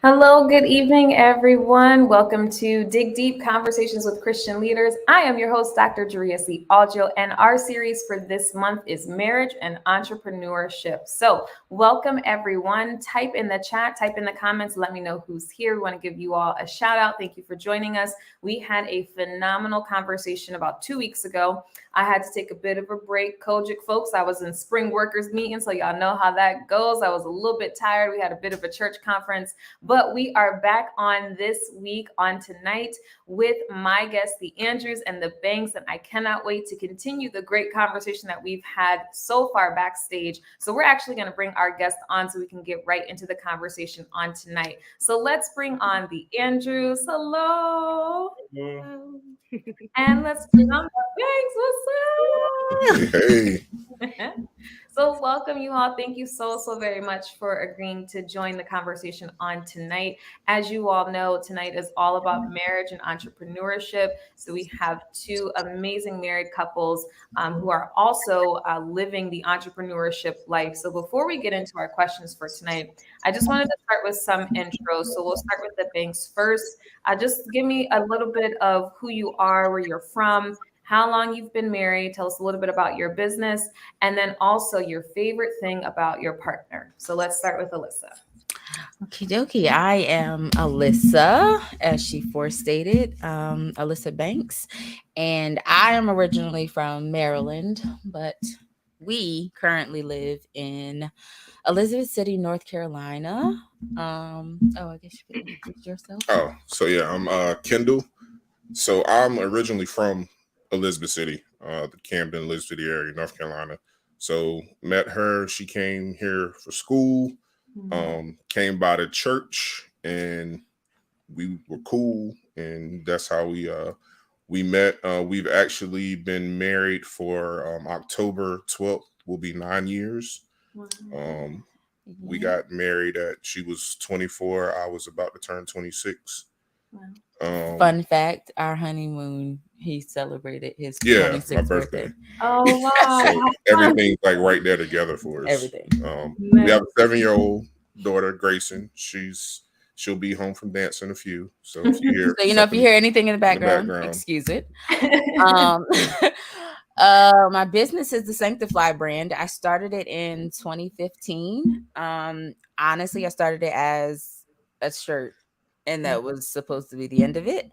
Hello, good evening, everyone. Welcome to Dig Deep Conversations with Christian Leaders. I am your host, Dr.Aljoe, and our series for this month is Marriage and Entrepreneurship. So, welcome, everyone. Type in the chat, type in the comments, let me know who's here. We want to give you all a shout out. Thank you for joining us. We had a phenomenal conversation about 2 weeks ago. I had to take a bit of a break, Kojic folks. I was in spring workers meeting, so y'all know how that goes. I was a little bit tired. We had a bit of a church conference. But we are back on this week, on tonight, with my guests, the Andrews and the Banks, and I cannot wait to continue the great conversation that we've had so far backstage. So we're actually going to bring our guests on so we can get right into the conversation on tonight. So let's bring on the Andrews. Hello. Hello. And let's bring on the Banks. What's up? Hey. So welcome you all. Thank you so very much for agreeing to join the conversation on tonight. As you all know, tonight is all about marriage and entrepreneurship. So we have two amazing married couples who are also living the entrepreneurship life. So before we get into our questions for tonight, I just wanted to start with some intros. So we'll start with the Banks first. Just give me a little bit of who you are, where you're from, how long you've been married. Tell us a little bit about your business, and then also your favorite thing about your partner. So let's start with Alyssa. Okie dokie. I am Alyssa, as she forestated, Alyssa Banks, and I am originally from Maryland, but we currently live in Elizabeth City, North Carolina. I guess you could introduce yourself. So yeah, I'm Kendall. So I'm originally from Elizabeth City, the Camden, Elizabeth City area, North Carolina. So met her. She came here for school. Came by the church, and we were cool, and that's how we met. We've actually been married for October 12th will be 9 years. We got married she was 24. I was about to turn 26. Fun fact, our honeymoon, he celebrated his my 26th birthday. Oh, wow. So everything's like right there together for us. Everything. We have a 7-year-old daughter, Grayson. She'll be home from dance in a few. So if you hear if you hear anything in the background, excuse it. My business is the Sanctify brand. I started it in 2015. Honestly, I started it as a shirt, and that was supposed to be the end of it.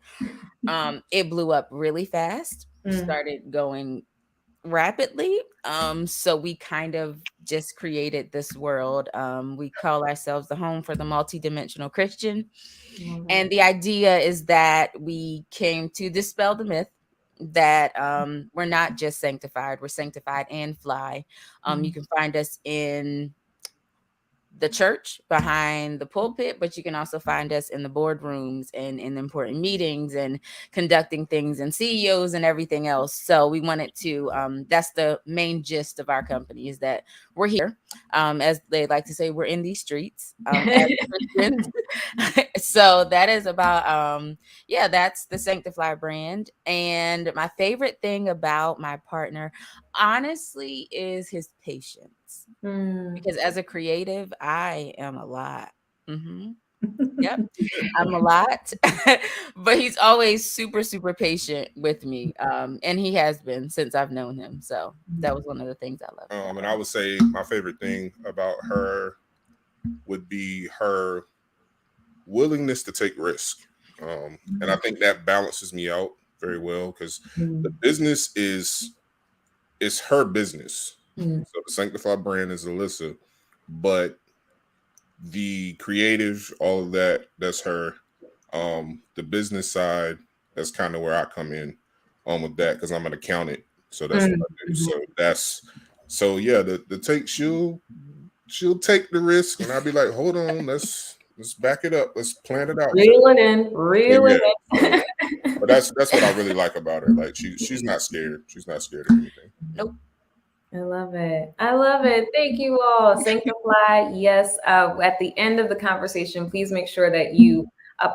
It blew up really fast, started going rapidly. So we kind of just created this world. We call ourselves the home for the multidimensional Christian. And the idea is that we came to dispel the myth that we're not just sanctified, we're sanctified and fly. You can find us in the church behind the pulpit, but you can also find us in the boardrooms and in important meetings and conducting things and CEOs and everything else. So we wanted to, that's the main gist of our company, is that we're here. As they like to say, we're in these streets as Christians. So that is about, that's the Sanctify brand. And my favorite thing about my partner, honestly, is his patience. Because as a creative, I am a lot. Yep, I'm a lot, but he's always super patient with me, and he has been since I've known him. So that was one of the things I love. And I would say my favorite thing about her would be her willingness to take risk, and I think that balances me out very well, because the business is her business. So the Sanctify brand is Alyssa, but the creative, all of that's her. The business side, that's kind of where I come in with that, because I'm an accountant. So that's what I do. So the take, she'll take the risk, and I'll be like, hold on, let's back it up, let's plan it out. Reel it in. But that's what I really like about her. Like she's not scared. She's not scared of anything. Nope. I love it. Thank you all. Sanctify. Yes. At the end of the conversation, please make sure that you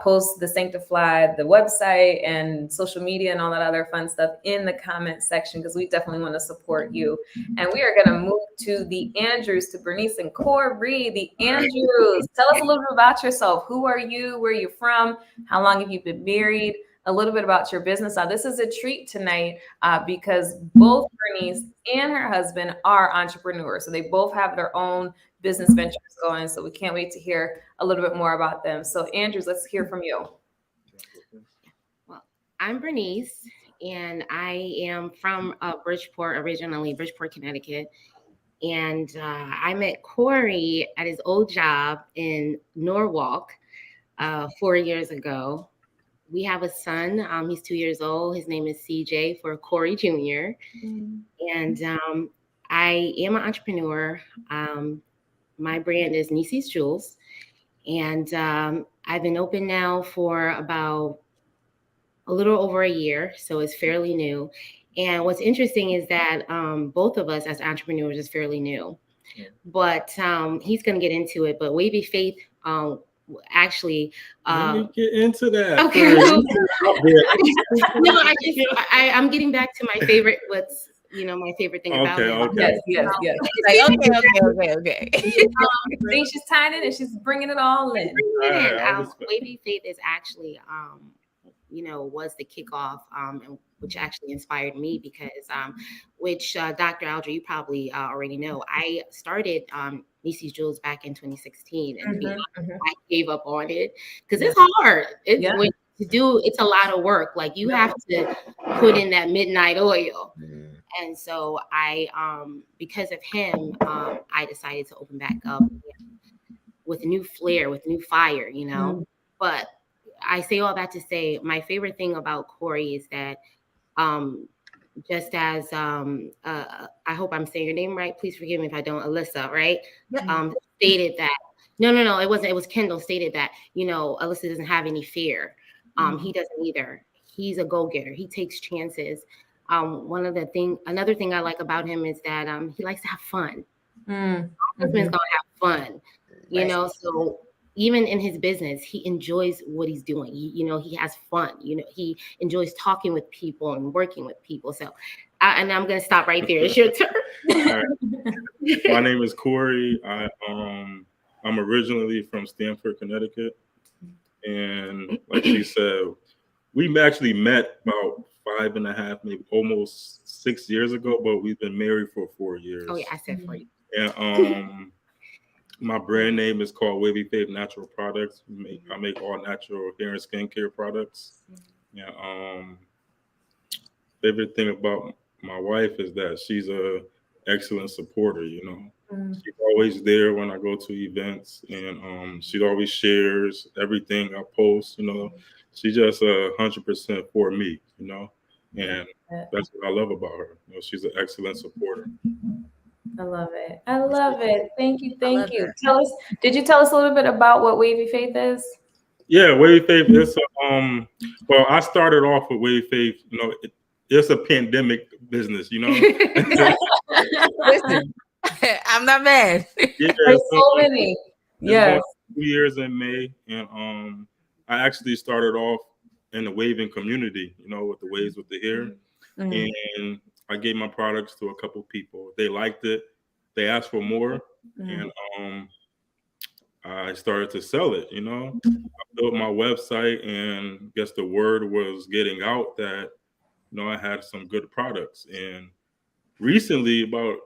post the Sanctify, the website and social media and all that other fun stuff in the comment section, because we definitely want to support you. And we are going to move to the Andrews, to Bernice and Corey. The Andrews, tell us a little bit about yourself. Who are you? Where are you from? How long have you been married? A little bit about your business. Now, this is a treat tonight because both Bernice and her husband are entrepreneurs. So they both have their own business ventures going. So we can't wait to hear a little bit more about them. So Andrews, let's hear from you. Well, I'm Bernice, and I am from Bridgeport, originally Bridgeport, Connecticut. And I met Corey at his old job in Norwalk 4 years ago. We have a son. He's 2 years old. His name is CJ for Corey Jr. And I am an entrepreneur. My brand is Nisi's Jewels. And I've been open now for about a little over a year. So it's fairly new. And what's interesting is that both of us as entrepreneurs is fairly new. But he's going to get into it. But Wavy Faith actually let me get into that. Okay. No, I'm getting back to my favorite, my favorite thing about him. Okay. Yes. Okay. See, she's tying it and she's bringing it all in. Wavy Faith is actually was the kickoff, which actually inspired me because which Dr.Aljoe, you probably already know, I started Nisi's Jewels back in 2016, and I gave up on it because it's hard. It's a lot of work. Like you have to put in that midnight oil. And so I, because of him, I decided to open back up with a new flair, with new fire, But I say all that to say, my favorite thing about Corey is that, just as I hope I'm saying your name right. Please forgive me if I don't. Alyssa, right? Stated that. No, it wasn't. It was Kendall stated that Alyssa doesn't have any fear. He doesn't either. He's a go-getter. He takes chances. Another thing I like about him is that he likes to have fun. My husband's gonna have fun, So even in his business, he enjoys what he's doing. He has fun. He enjoys talking with people and working with people. So, and I'm gonna stop right there. It's your turn. Right. My name is Corey. I'm originally from Stamford, Connecticut, and like she said, we actually met about 5.5, maybe almost 6 years ago, but we've been married for 4 years. Oh yeah, I said 4 years. And my brand name is called Wavy Faith Natural Products. I make all natural hair and skincare products. Favorite thing about my wife is that she's a excellent supporter. She's always there when I go to events, and she always shares everything I post. She's just 100% for me. And that's what I love about her. She's an excellent supporter. I love it. Thank you. Did you tell us a little bit about what Wavy Faith is? Yeah, Wavy Faith is well, I started off with Wavy Faith, it's a pandemic business, Listen, I'm not mad. Yeah, there's so many. Yes. 2 years in May, and I actually started off in the waving community, with the waves with the hair. And I gave my products to a couple people. They liked it. They asked for more, and I started to sell it. I built my website, and I guess the word was getting out that I had some good products. And recently, about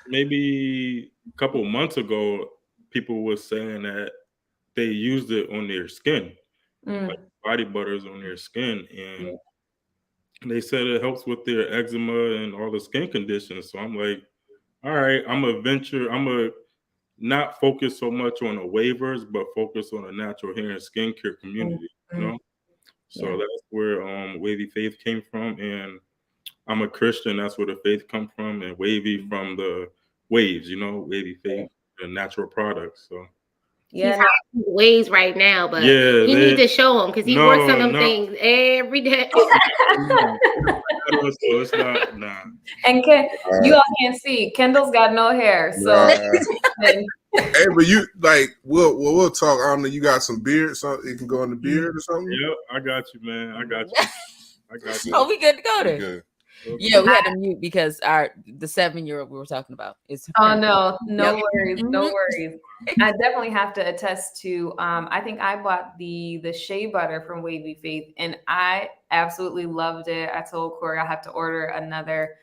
maybe a couple months ago, people were saying that they used it on their skin, like body butters on their skin, and they said it helps with their eczema and all the skin conditions. So I'm like, all right, I'm a not focus so much on the waivers, but focus on the natural hair and skincare community, So that's where Wavy Faith came from. And I'm a Christian, that's where the faith comes from, and Wavy from the waves, Wavy Faith, the natural products. So he's waves right now, but you need to show him because he works on them things every day. So it's not. And you all can't see. Kendall's got no hair, so Hey, but you like we'll talk. I don't know. You got some beard, so it can go in the beard or something. Yep, I got you, man. I got you. Oh, we good to go there. Good. Yeah, we had to mute because the 7-year-old we were talking about is. Oh no, no Yep. worries, no Mhm. worries. I definitely have to attest to. I think I bought the shea butter from Wavy Faith, and I absolutely loved it. I told Corey I have to order another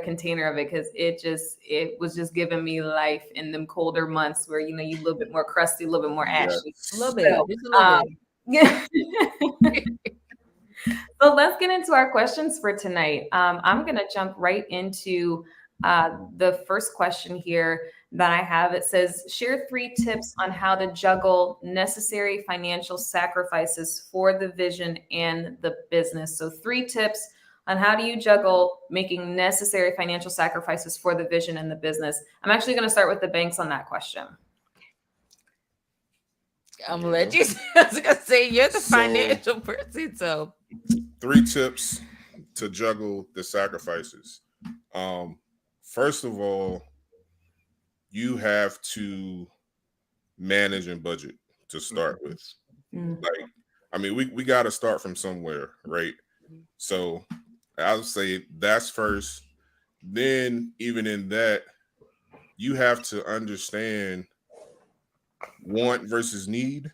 container of it because it was just giving me life in them colder months where you a little bit more crusty, a little bit more ashy. A little bit, So, just a little bit. yeah. So let's get into our questions for tonight. I'm going to jump right into the first question here that I have. It says, share 3 tips on how to juggle necessary financial sacrifices for the vision and the business. So 3 tips on how do you juggle making necessary financial sacrifices for the vision and the business. I'm actually going to start with the banks on that question. I'm gonna let you. I was gonna say you're the financial person, so 3 tips to juggle the sacrifices. First of all, you have to manage and budget to start with. Like, I mean, we got to start from somewhere, right? So I would say that's first. Then, even in that, you have to understand want versus need.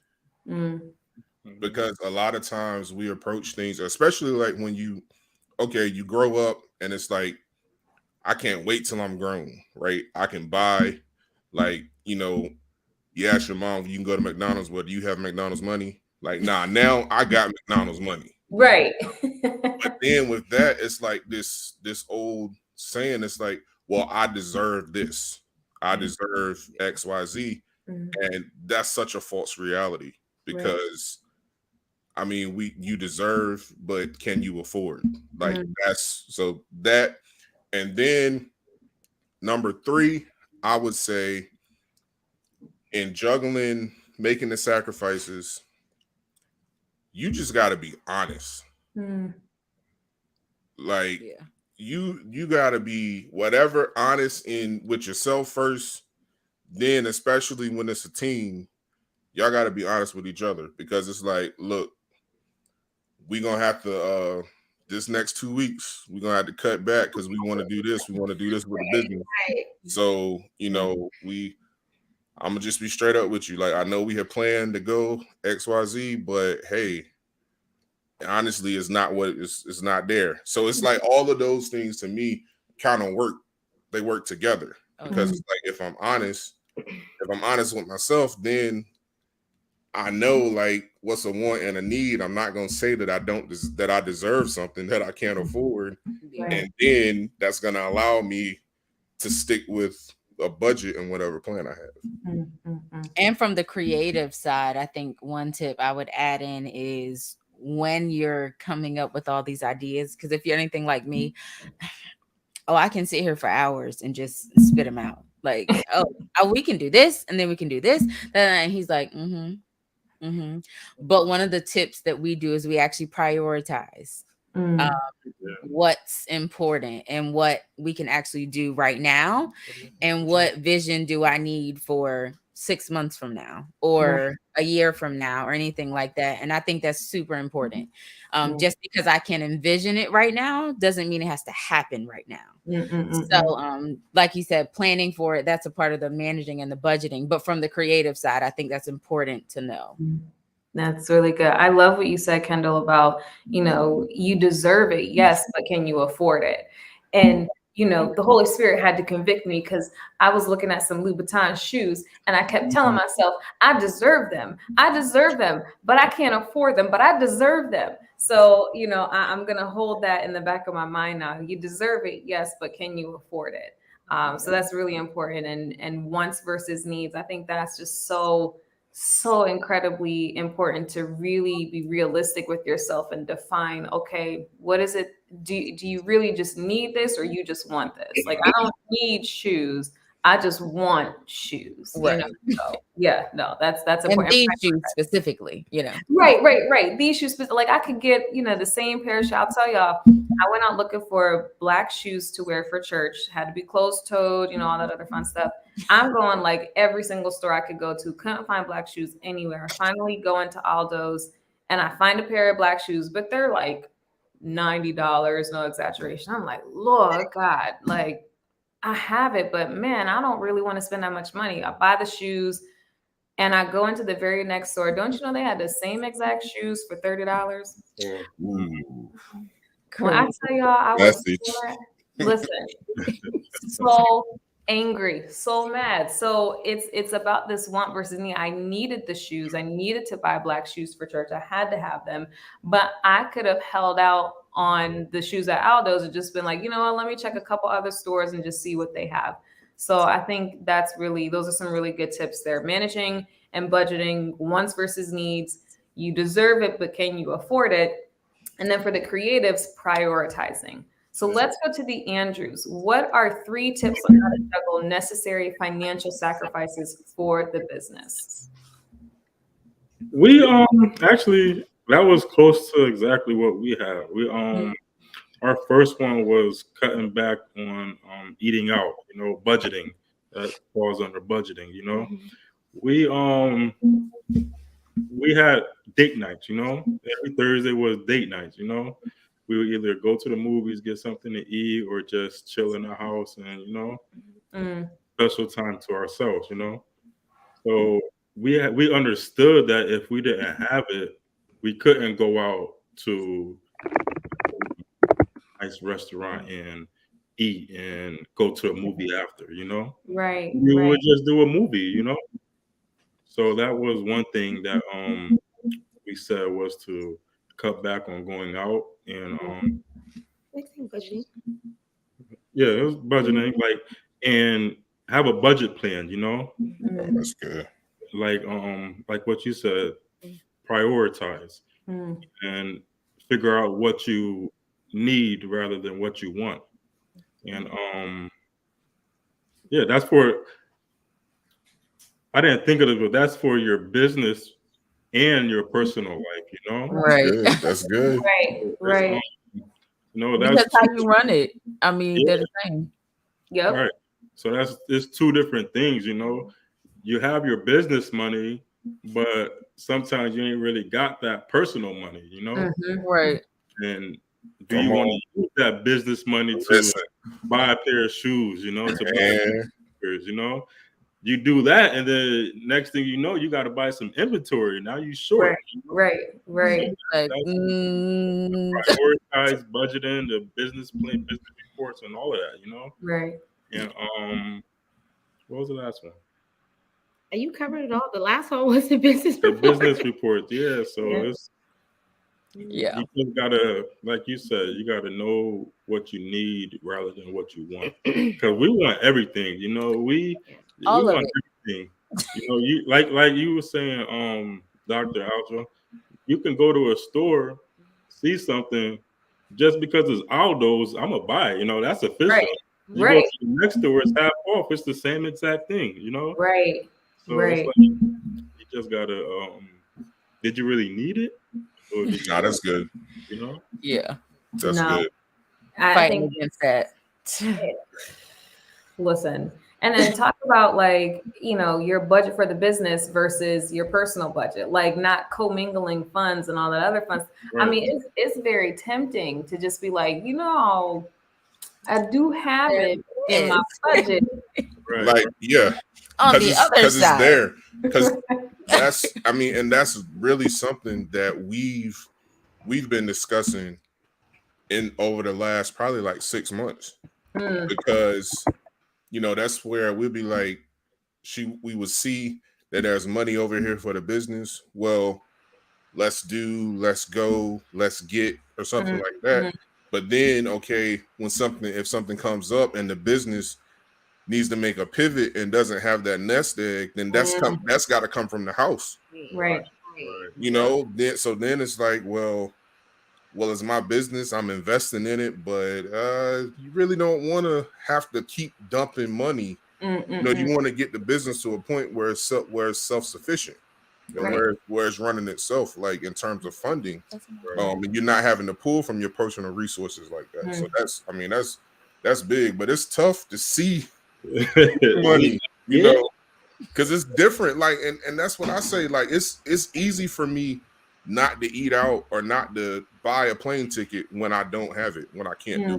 Because a lot of times we approach things, especially like when you grow up and it's like, I can't wait till I'm grown, right? I can buy, like, you ask your mom, you can go to McDonald's, but do you have McDonald's money? Like, nah, now I got McDonald's money. Right. But then with that, it's like this old saying, it's like, well, I deserve this. I deserve X, Y, Z. And that's such a false reality because I mean, you deserve, but can you afford? Like that's so that. And then number 3, I would say in juggling, making the sacrifices, you just got to be honest. Like you got to be whatever honest in with yourself first. Then, especially when it's a team, y'all got to be honest with each other because it's like, look, we gonna have to this next 2 weeks we're gonna have to cut back because we want to do this. We want to do this with the business. So I'm gonna just be straight up with you. Like, I know we have planned to go XYZ, but hey, honestly, it's not what it's not there. So it's like all of those things to me kind of work. They work together because it's like if I'm honest with myself, then I know like what's a want and a need. I'm not gonna say that that I deserve something that I can't afford, and then that's gonna allow me to stick with a budget and whatever plan I have. And from the creative side, I think one tip I would add in is when you're coming up with all these ideas, because if you're anything like me, I can sit here for hours and just spit them out. Like, we can do this, and then we can do this. And he's like, But one of the tips that we do is we actually prioritize what's important and what we can actually do right now, and what vision do I need for 6 months from now or a year from now or anything like that. And I think that's super important. Just because I can envision it right now doesn't mean it has to happen right now. So like you said, planning for it, that's a part of the managing and the budgeting. But from the creative side, I think that's important to know. That's really good. I love what you said, Kendall, about, you deserve it. Yes, but can you afford it? And, the Holy Spirit had to convict me because I was looking at some Louboutin shoes and I kept telling myself, I deserve them. I deserve them, but I can't afford them, but I deserve them. So, I'm going to hold that in the back of my mind now. You deserve it. Yes, but can you afford it? So that's really important. And wants versus needs. I think that's just so incredibly important to really be realistic with yourself and define, okay, what is it? Do you really just need this or you just want this? Like, I don't need shoes. I just want shoes, Right. So yeah, no, that's And important. these shoes specifically, Right. These shoes, like I could get, the same pair of shoes. I'll tell y'all, I went out looking for black shoes to wear for church. Had to be closed-toed, all that other fun stuff. I'm going like every single store I could go to. Couldn't find black shoes anywhere. I finally go into Aldo's and I find a pair of black shoes, but they're like $90, no exaggeration. I'm like, Lord God, like I have it, but man, I don't really want to spend that much money. I buy the shoes and I go into the very next store. Don't you know they had the same exact shoes for $30? Ooh. When I tell y'all, I was listen, so angry, so mad. So it's about this want versus need. I needed the shoes. I needed to buy black shoes for church. I had to have them, but I could have held out on the shoes at Aldo's and just been like, you know what, let me check a couple other stores and just see what they have. So I think those are some really good tips there. Managing and budgeting, wants versus needs. You deserve it, but can you afford it? And then for the creatives, prioritizing. So let's go to the Andrews. What are 3 tips on how to juggle necessary financial sacrifices for the business? We actually, that was close to exactly what we had. We our first one was cutting back on eating out, budgeting. That falls under budgeting, We had date nights, Every Thursday was date nights, We would either go to the movies, get something to eat, or just chill in the house and, special time to ourselves, So we understood that if we didn't have it, we couldn't go out to a nice restaurant and eat and go to a movie after, Right. We would just do a movie, So that was one thing that we said was to cut back on going out and budgeting. Yeah, it was budgeting, and have a budget plan, Oh, that's good. Like what you said, prioritize and figure out what you need rather than what you want. And yeah, that's for, I didn't think of it, but that's for your business and your personal life, Right. That's good. Right. That's how you run it. I mean, they're the same. Yep. Right. So it's 2 different things, You have your business money, but sometimes you ain't really got that personal money, Right. And do you want to use that business money to buy a pair of shoes, to buy sneakers, You do that, and then next thing you know, you got to buy some inventory. Now you short. Right. Prioritize budgeting, the business plan, business reports, and all of that, Right. And what was the last one? You covered it all. The last one was the business report. The business report, yeah. So it's you just gotta, like you said, you gotta know what you need rather than what you want. Because we want everything, we want everything. You like you were saying, Dr.Aljoe, you can go to a store, see something, just because it's Aldo's, I'm gonna buy it. That's official. Right. You go to the next store, it's half off. It's the same exact thing, Right. So it's like, you just gotta. Did you really need it? Or did you that's good. Yeah. That's good. I think against that. Listen, and then talk about your budget for the business versus your personal budget, like not commingling funds and all that other funds. Right. I mean, it's very tempting to just be like, I do have it in my budget. Right. Like, yeah. On the other side. It's there. Because and that's really something that we've been discussing over the last probably like 6 months. Because that's where we'll be like, we would see that there's money over here for the business. Well, let's go, let's get, or something like that. But then, okay, if something comes up and the business needs to make a pivot and doesn't have that nest egg, then that's got to come from the house. Right. Then it's like, well, it's my business. I'm investing in it, but you really don't want to have to keep dumping money You know, you want to get the business to a point where it's self-sufficient, and where it's running itself, like in terms of funding, and you're not having to pull from your personal resources like that. So that's big, but it's tough to see money, you know, because it's different. Like, and that's what I say. Like, it's easy for me not to eat out or not to buy a plane ticket when I don't have it, when I can't do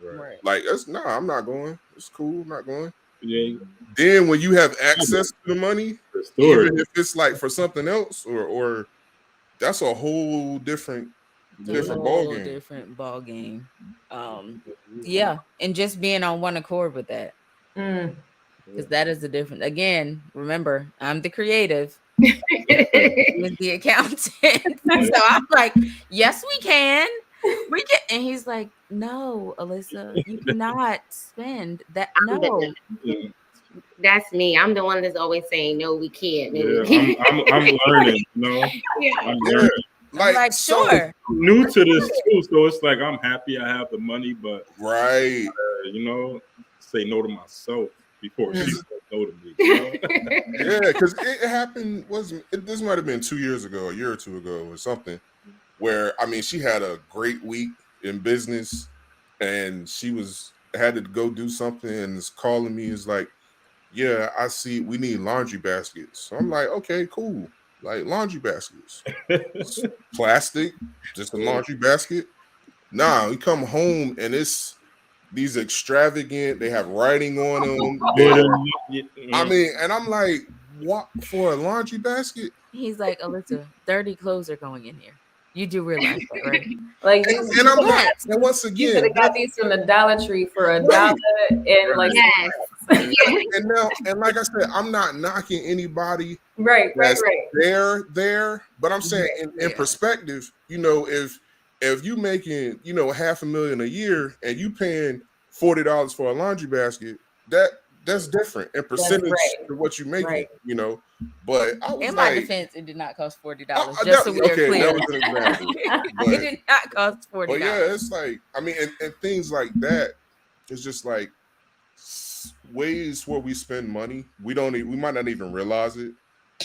it. Like, I'm not going. It's cool, I'm not going. Then when you have access to the money, even if it's like for something else, or that's a whole different ball game. Yeah, and just being on one accord with that, because that is the difference. Again, remember, I'm the creative, he's the accountant. So I'm like, yes, we can. And he's like, no, Alyssa, you cannot spend that. No. That's me. I'm the one that's always saying, no, we can't. No, I'm learning, you know. I'm learning. Like sure. I'm new to this too, so it's like I'm happy I have the money, but you know, say no to myself before she says no to me. You know? Yeah, because it happened. This might have been 2 years ago, a year or two ago, or something. Where I mean, she had a great week in business, and she had to go do something, and is calling me. Is like, yeah, I see. We need laundry baskets. So I'm like, okay, cool. Like laundry baskets, plastic, just a laundry basket. Nah, we come home and it's these extravagant. They have writing on them. I mean, and I'm like, what for a laundry basket? He's like, Alyssa, dirty clothes are going in here. You do realize that, right? Like, and I'm like, and once again, you could have got these from the Dollar Tree for $1 and like and like I said, I'm not knocking anybody right there, but I'm saying in perspective, you know, if you making, you know, $500,000 a year and you paying $40 for a laundry basket, that's different in percentage to what you making, you know. But I was in my defense, it did not cost $40. So we are clear. That was an example. It did not cost $40. But yeah, it's like, I mean, and things like that, it's just like ways where we spend money. We might not even realize it,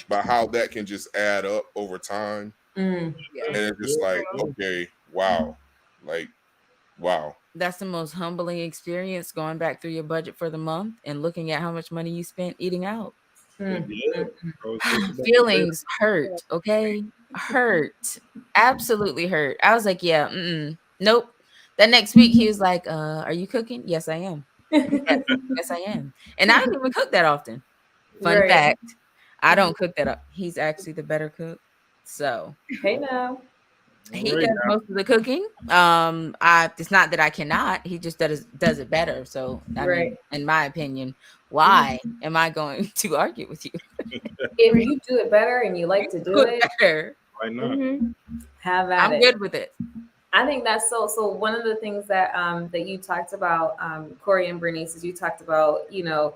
but how that can just add up over time. And it's just like, okay, wow. Like, wow. That's the most humbling experience, going back through your budget for the month and looking at how much money you spent eating out. Feelings hurt, okay? Hurt. Absolutely hurt. I was like, yeah, nope. The next week he was like, are you cooking? Yes, I am. Yes, I am. And I don't even cook that often. Fun fact, I don't cook that up. He's actually the better cook. So hey now. He does most of the cooking. It's not that I cannot. He just does it better. So I mean, in my opinion, why am I going to argue with you? If you do it better and you like to do it better, why not? Have at it. I'm good with it. I think that's so. One of the things that that you talked about, Corey and Bernice, is you talked about, you know,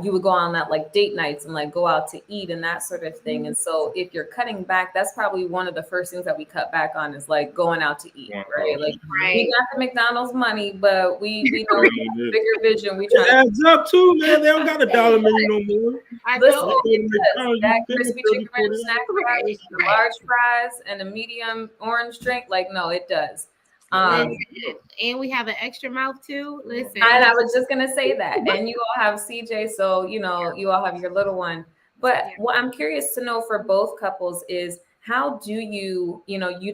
you would go on that like date nights and like go out to eat and that sort of thing. And so if you're cutting back, that's probably one of the first things that we cut back on is like going out to eat, right? Like we got the McDonald's money, but we know bigger vision. We try adds up too, man. They don't got $1 menu no more. Listen, that crispy chicken ranch snack fries, the large fries, and a medium orange drink. Like, no, it does. And we have an extra mouth too. Listen, and I was just gonna say that. And you all have CJ, so you know you all have your little one. But what I'm curious to know for both couples is, how do you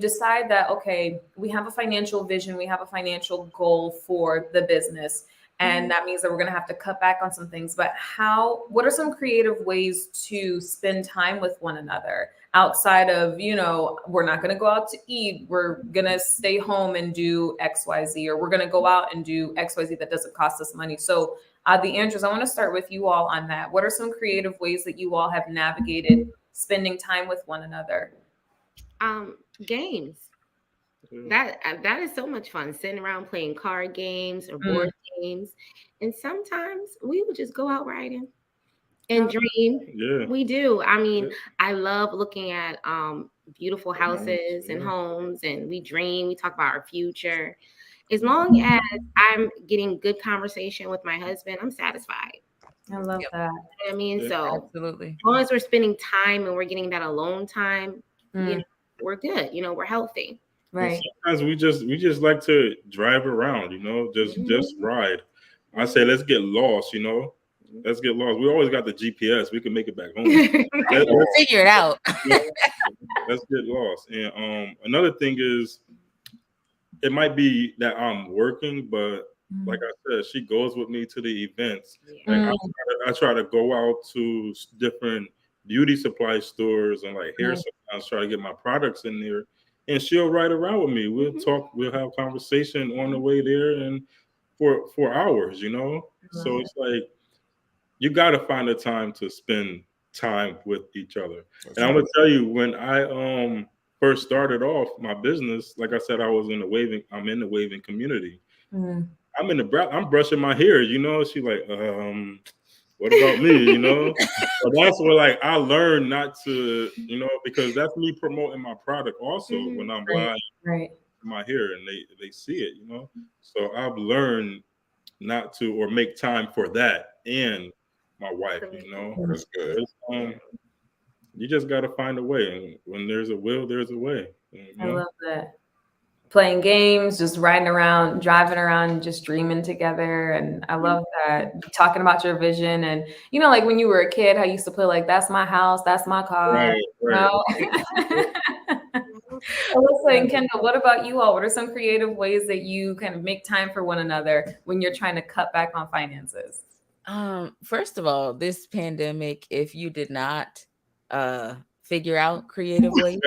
decide that, okay, we have a financial vision, we have a financial goal for the business, and that means that we're going to have to cut back on some things. But what are some creative ways to spend time with one another outside of, you know, we're not going to go out to eat, we're going to stay home and do XYZ, or we're going to go out and do XYZ that doesn't cost us money? So the Andrews, I want to start with you all on that. What are some creative ways that you all have navigated spending time with one another? Games. That is so much fun, sitting around playing card games or board games. And sometimes we would just go out riding and dream. Yeah, we do. I mean, I love looking at beautiful houses and homes, and we dream. We talk about our future. As long as I'm getting good conversation with my husband, I'm satisfied. I love that. I mean, Yeah. so Absolutely. as long as we're spending time and we're getting that alone time, Mm. you know, we're good. You know, we're healthy. Right. Sometimes we just like to drive around, you know, just ride. I say let's get lost, you know. Let's get lost. We always got the GPS. We can make it back home. Let's Figure it out. let's get lost. And another thing is, it might be that I'm working, but like I said, she goes with me to the events. Like I try to go out to different beauty supply stores and like hair salons, try to get my products in there. And she'll ride around with me. We'll talk, we'll have conversation on the way there and for hours, you know? So it's like you gotta find a time to spend time with each other. And I'm gonna tell you, when I first started off my business, like I said, I'm in the waving community. I'm brushing my hair, you know. She like, what about me? You know? But that's where like I learned not to, you know, because that's me promoting my product also when I'm live my hair and they see it, you know. So I've learned not to or make time for that and my wife, you know. That's good. You just got to find a way, and when there's a will, there's a way. You know? I love that. Playing games, just riding around, driving around, just dreaming together. And I love that. Talking about your vision. And, you know, like when you were a kid, how you used to play like, that's my house, that's my car. Right. You know? Alyssa and Kendall, what about you all? What are some creative ways that you kind of make time for one another when you're trying to cut back on finances? First of all, this pandemic, if you did not figure out creative ways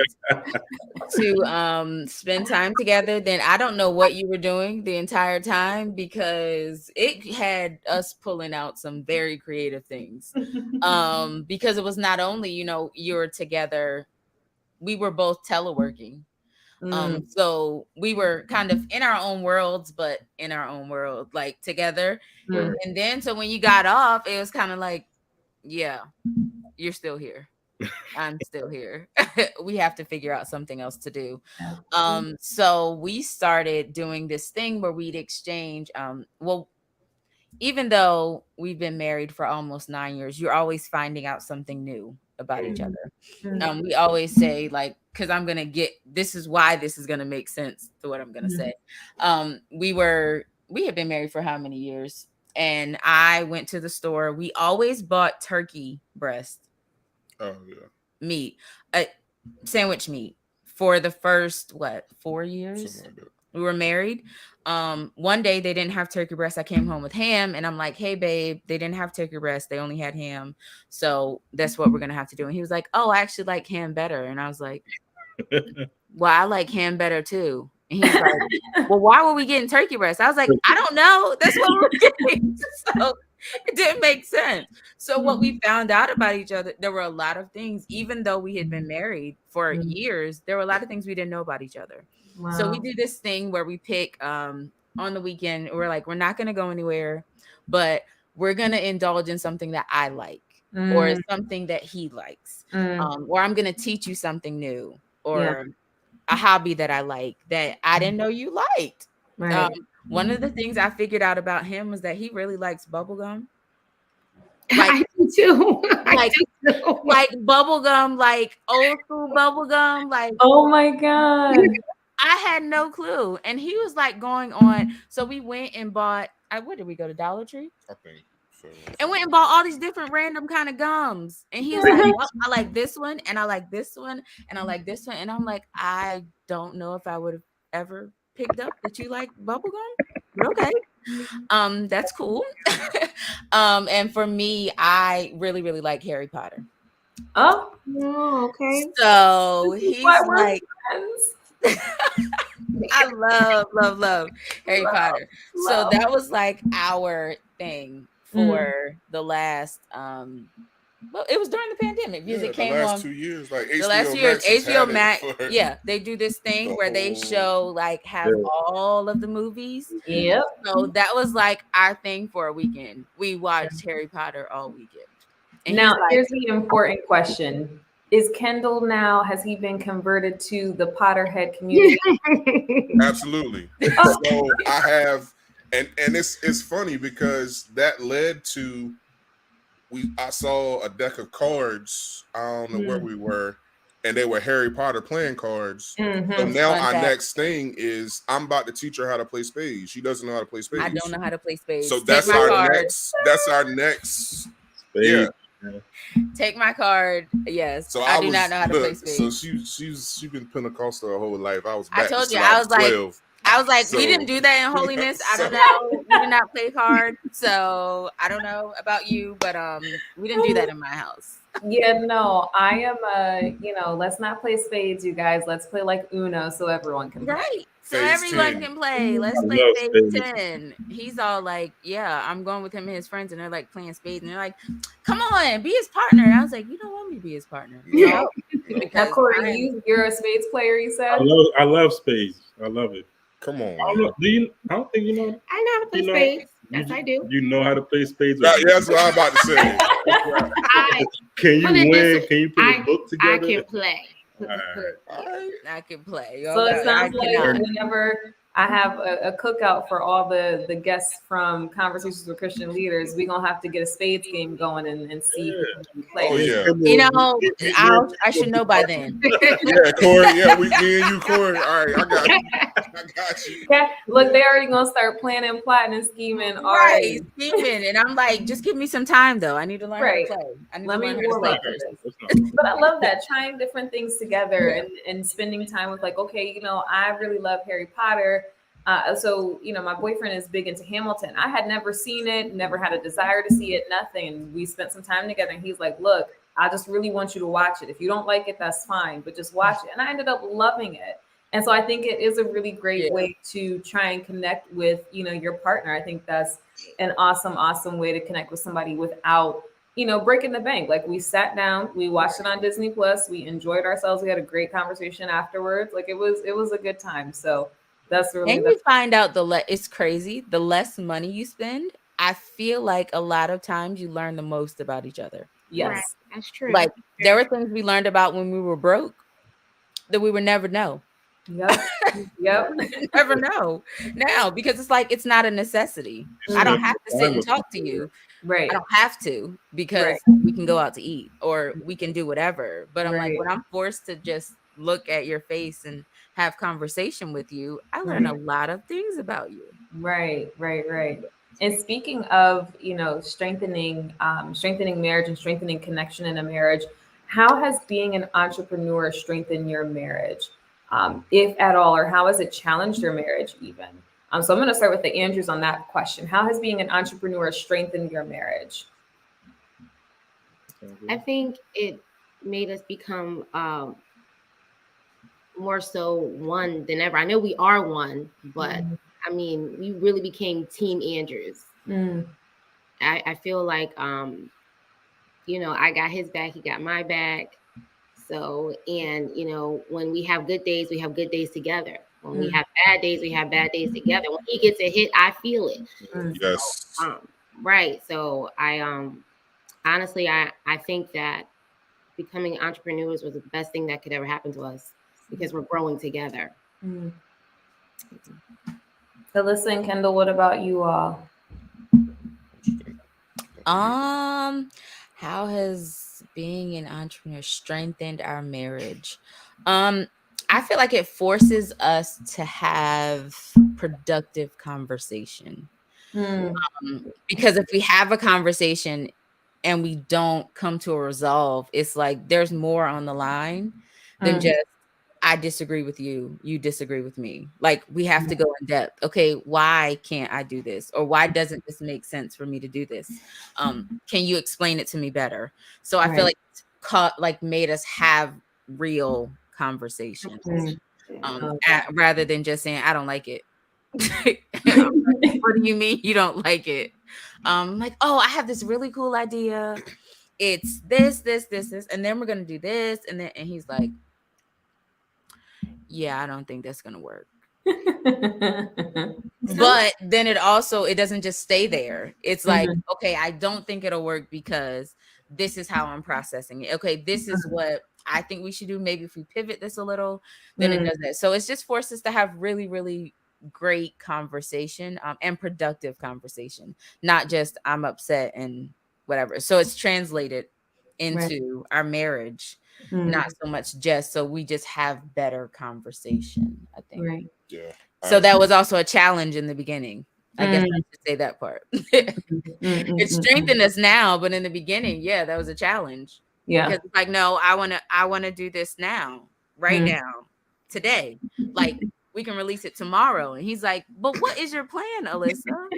to spend time together, then I don't know what you were doing the entire time, because it had us pulling out some very creative things. Because it was not only, you know, you're together, we were both teleworking. So we were kind of in our own worlds, but in our own world, like together. And then so when you got off, it was kind of like, yeah, you're still here. I'm still here. We have to figure out something else to do. So we started doing this thing where we'd exchange, well, even though we've been married for almost 9 years, you're always finding out something new about each other. We always say, like, because this is why this is going to make sense to what I'm going to say. We had been married for how many years? And I went to the store. We always bought turkey breast. Meat, sandwich meat for the first, 4 years? Like we were married. One day they didn't have turkey breast. I came home with ham and I'm like, hey babe, they didn't have turkey breast. They only had ham. So that's what we're going to have to do. And he was like, oh, I actually like ham better. And I was like, well, I like ham better too. And he's like, well, why were we getting turkey breast? I was like, I don't know. That's what we're getting. So it didn't make sense. So what we found out about each other, there were a lot of things, even though we had been married for years, there were a lot of things we didn't know about each other. Wow. So we do this thing where we pick on the weekend, we're like, we're not going to go anywhere, but we're going to indulge in something that I like or something that he likes, or I'm going to teach you something new, or a hobby that I like that I didn't know you liked. Right. One of the things I figured out about him was that he really likes bubblegum. Like, I do too. Like bubblegum, like old school bubblegum. Like, oh my God. I had no clue. And he was like going on. So we went and bought, what did we go to Dollar Tree? I think so. And went and bought all these different random kind of gums. And he was like, oh, I like this one, and I like this one, and I like this one. And I'm like, I don't know if I would have ever picked up that you like bubblegum. Okay. That's cool. And for me, I really, really like Harry Potter. Oh, okay. So he's like, I love Harry Potter. So that was like our thing for the last well, it was during the pandemic. Music came on. The last 2 years, like the last 2 years, HBO Max. Yeah, they do this thing where they show have all of the movies. Yep. So that was like our thing for a weekend. We watched Harry Potter all weekend. And now here's the important question. Is Kendall now, has he been converted to the Potterhead community? Absolutely. So I have, and it's funny because that led to I saw a deck of cards. I don't know where we were, and they were Harry Potter playing cards. So now Fun our fact. next thing is I'm about to teach her how to play spades. She doesn't know how to play spades. I don't know how to play spades. So Take that's my our card. next. That's our next. Spades. Yeah. Take my card. Yes. So I do not know how to play spades. So she's been Pentecostal her whole life. I was I Baptist told you, till I was like, 12. we So- didn't do that in holiness. I don't So- know. We did not play cards. So I don't know about you, but we didn't do that in my house. Yeah, no, I am let's not play spades, you guys. Let's play like Uno so everyone can play. Right. So Phase everyone 10. can play. Let's I play love phase spades. 10. He's all like, yeah, I'm going with him and his friends, and they're like playing spades, and they're like, come on, be his partner. And I was like, you don't want me to be his partner. No. Now, Because Corey, you're a spades player, you said? I love spades. I love it. Come on. I don't know. I don't think you know. I know how to play You know, spades. Yes, I do. You know how to play spades. Yeah, that's what I'm about to say. Can you Put it win? this- Can you put a book together? I can play. I can play. So it sounds I like cannot. whenever I have a cookout for all the guests from Conversations with Christian Leaders, we're going to have to get a spades game going and see who can play. Oh, yeah. You know, I should know by then. Yeah, Corey. Yeah, me and you, Corey. All right, I got you. I got you. Yeah, look, they already going to start planning, plotting, and scheming already. Right, scheming. And I'm like, just give me some time, though. I need to learn Right. how to play. I need Let to me learn how to warm play up. first. But I love that, trying different things together and spending time with like, okay, I really love Harry Potter. So, my boyfriend is big into Hamilton. I had never seen it, never had a desire to see it, nothing. And we spent some time together and he's like, look, I just really want you to watch it. If you don't like it, that's fine, but just watch it. And I ended up loving it. And so I think it is a really great way to try and connect with, your partner. I think that's an awesome, awesome way to connect with somebody without, breaking the bank. Like we sat down, we watched it on Disney Plus, we enjoyed ourselves. We had a great conversation afterwards. Like it was a good time. So that's really. And you find out it's crazy. The less money you spend, I feel like a lot of times you learn the most about each other. Yes, Right. That's true. Like there were things we learned about when we were broke that we would never know. Yep. Never know now because it's like it's not a necessity. I don't have to sit and talk to you. Right. I don't have to because we can go out to eat or we can do whatever. But I'm like, when I'm forced to just look at your face and have conversation with you, I learn a lot of things about you. Right. And speaking of, strengthening marriage and strengthening connection in a marriage, how has being an entrepreneur strengthened your marriage, if at all, or how has it challenged your marriage even? So I'm going to start with the Andrews on that question. How has being an entrepreneur strengthened your marriage? I think it made us become more so one than ever. I know we are one, but I mean, we really became Team Andrews. I feel like, I got his back, he got my back. So, and, when we have good days, we have good days together. When we have bad days, we have bad days together. When he gets a hit, I feel it. Yes. Right. So honestly, I think that becoming entrepreneurs was the best thing that could ever happen to us because we're growing together. Alyssa and Kendall, what about you all? How has being an entrepreneur strengthened our marriage? I feel like it forces us to have productive conversation. Because if we have a conversation and we don't come to a resolve, it's like there's more on the line than just I disagree with you, you disagree with me. Like we have to go in depth. Okay, why can't I do this? Or why doesn't this make sense for me to do this? Can you explain it to me better? So I feel like it's made us have real conversations rather than just saying I don't like it. What do you mean you don't like it? Like, oh, I have this really cool idea. It's this, and then we're gonna do this, and he's like, yeah, I don't think that's gonna work. But then it doesn't just stay there. It's like, okay, I don't think it'll work because this is how I'm processing it. Okay, this is what I think we should do. Maybe if we pivot this a little, then it does that. So it's just forced us to have really, really great conversation and productive conversation, not just I'm upset and whatever. So it's translated into our marriage, not so much just so we just have better conversation, I think. Right. Yeah. So that was also a challenge in the beginning. I guess I should say that part. It strengthened us now, but in the beginning, yeah, that was a challenge. Yeah. Because it's like, no, I wanna do this now, right now, today. Like we can release it tomorrow. And he's like, but what is your plan, Alyssa?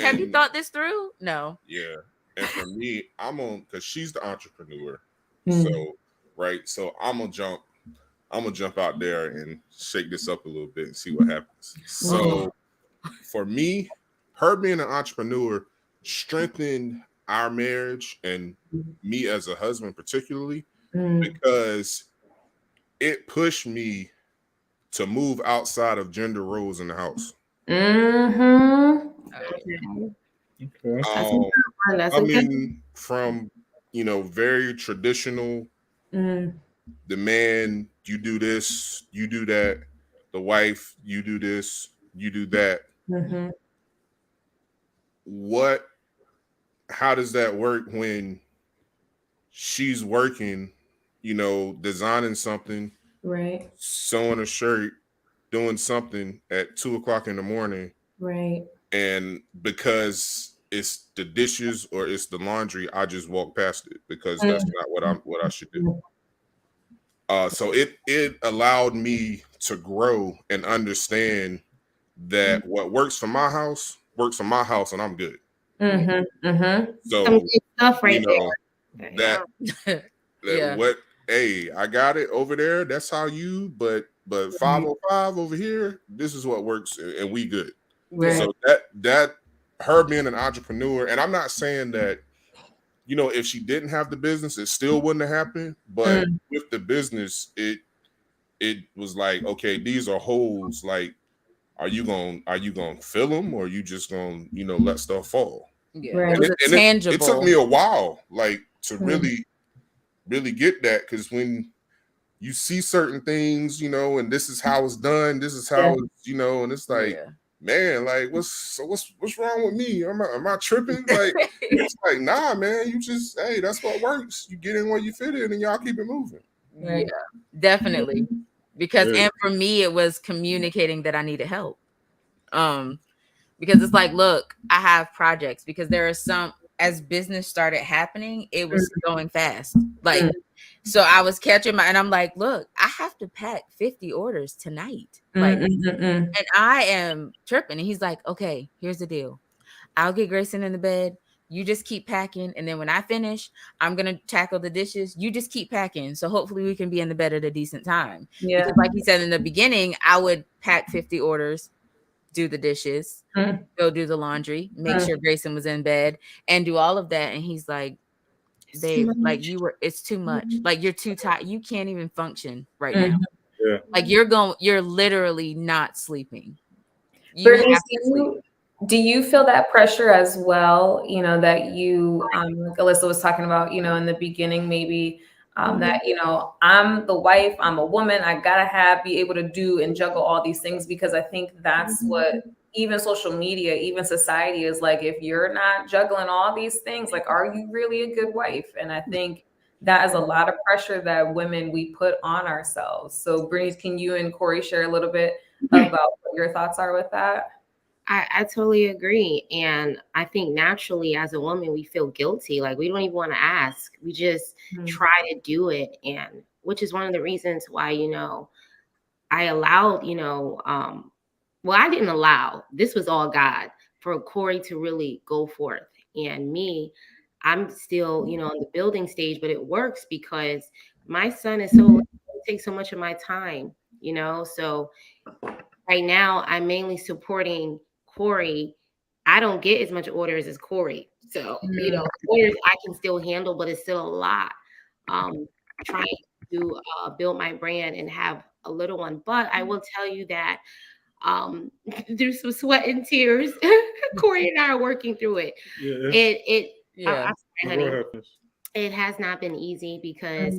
Have you thought this through? No. Yeah. And for me, I'm on, because she's the entrepreneur. So, right. So I'm gonna jump out there and shake this up a little bit and see what happens. So for me, her being an entrepreneur strengthened our marriage and me as a husband particularly, because it pushed me to move outside of gender roles in the house. That's I mean, from very traditional, the man, you do this, you do that, the wife, you do this, you do that. How does that work when she's working, designing something, Right. sewing a shirt, doing something at 2:00 in the morning, Right. and because it's the dishes or it's the laundry, I just walk past it because that's not what I should do. So it allowed me to grow and understand that what works for my house works for my house, and I'm good. So some good stuff right that Yeah. what, hey, I got it over there. That's how you, but 505 over here, this is what works, and we good. Right. So that her being an entrepreneur, and I'm not saying that, if she didn't have the business, it still wouldn't have happened. But with the business, it was like, okay, these are holes. Like, are you gonna fill them, or are you just gonna let stuff fall? Yeah. Right. It was tangible. It took me a while, like, to really get that, because when you see certain things, and this is how it's done, this is how it's, and it's like, man, like, what's wrong with me? Am I tripping? Like, it's like, nah, man, you just, hey, that's what works. You get in where you fit in, and y'all keep it moving. Yeah, definitely. Because and for me, it was communicating that I needed help. Because it's like, look, I have projects, because there are some, as business started happening, it was going fast. Like, so I was catching and I'm like, look, I have to pack 50 orders tonight. Like, and I am tripping. And he's like, okay, here's the deal. I'll get Grayson in the bed. You just keep packing. And then when I finish, I'm going to tackle the dishes. You just keep packing. So hopefully we can be in the bed at a decent time. Yeah. Because like he said in the beginning, I would pack 50 orders, do the dishes, go do the laundry, make sure Grayson was in bed, and do all of that. And he's like, babe, like it's too much. Like, you're too tired. You can't even function right now. Yeah. Like, you're literally not sleeping. Bernice, do you feel that pressure as well? That you, like Alyssa was talking about, in the beginning, maybe that, I'm the wife, I'm a woman, I gotta be able to do and juggle all these things, because I think that's what even social media, even society is like, if you're not juggling all these things, like, are you really a good wife? And I think that is a lot of pressure that women, we put on ourselves. So Bernice, can you and Corey share a little bit about what your thoughts are with that? I totally agree. And I think naturally as a woman, we feel guilty. Like, we don't even want to ask. We just try to do it. And which is one of the reasons why, I allowed, well, I didn't allow, this was all God, for Corey to really go forth. And me, I'm still, in the building stage, but it works because my son is it takes so much of my time, so right now I'm mainly supporting Corey. I don't get as much orders as Corey. So, orders I can still handle, but it's still a lot. Trying to build my brand and have a little one. But I will tell you that through some sweat and tears, Corey and I are working through it. I'm sorry, honey. It has not been easy because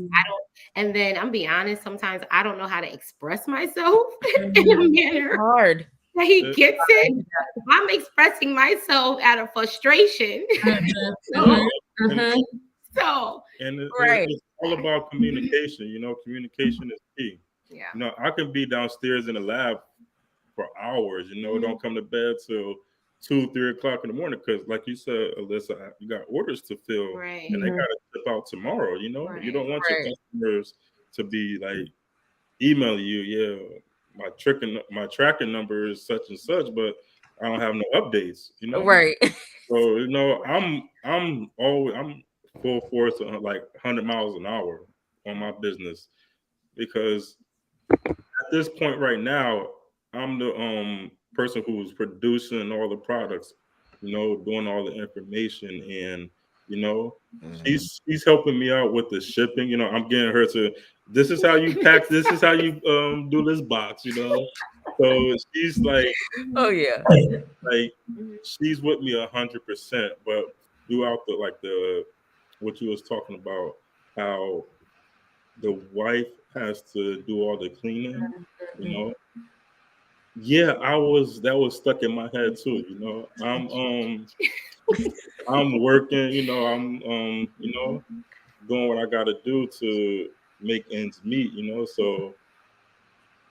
and then I'm being honest, sometimes I don't know how to express myself in a manner. Hard. that he gets it. I'm expressing myself out of frustration. So, so And Right. it's all about communication. Communication is key. yeah. I can be downstairs in the lab for hours. Don't come to bed till 2-3 o'clock in the morning because, like you said, Alyssa, you got orders to fill, Right. and they got to ship out tomorrow. You don't want your Right. customers to be like emailing you, yeah, my tracking number is such and such, but I don't have no updates. Right. So I'm full force on like 100 miles an hour on my business because at this point right now I'm the person who's producing all the products, doing all the information, and she's helping me out with the shipping. I'm getting her to, this is how you pack, this is how you do this box. So she's like, Oh yeah. like she's with me 100%. But throughout the what you was talking about, how the wife has to do all the cleaning, yeah, that was stuck in my head too. I'm working, I'm doing what I gotta do to make ends meet, so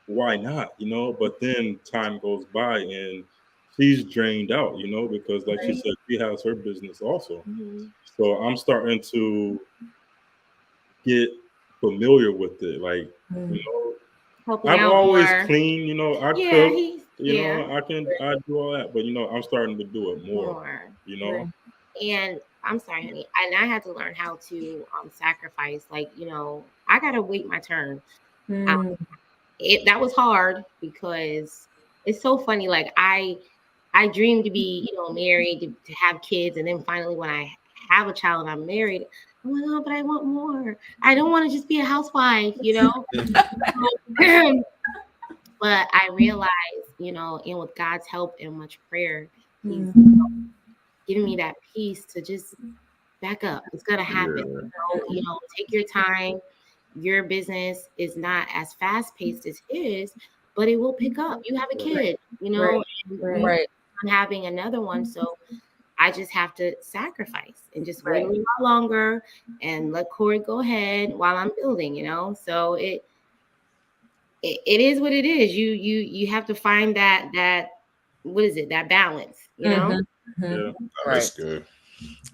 why not, but then time goes by and she's drained out, because like she said, she has her business also. So I'm starting to get familiar with it. Like, Helping I've out always more. cleaned, I Yeah, cook, I do all that, but I'm starting to do it more. And I'm sorry, honey, and I had to learn how to sacrifice. Like, I gotta wait my turn. That was hard because it's so funny. Like I dreamed to be, married, to have kids, and then finally when I have a child and I'm married, I'm like, oh, but I want more. I don't want to just be a housewife, But I realized, and with God's help and much prayer, He's giving me that peace to just back up. It's gonna happen. Take your time. Your business is not as fast paced as his, but it will pick up. You have a kid, Right. I'm having another one, so I just have to sacrifice and just wait a little while longer and let Corey go ahead while I'm building. So it is what it is. You have to find that what is it, that balance, Yeah, that's good.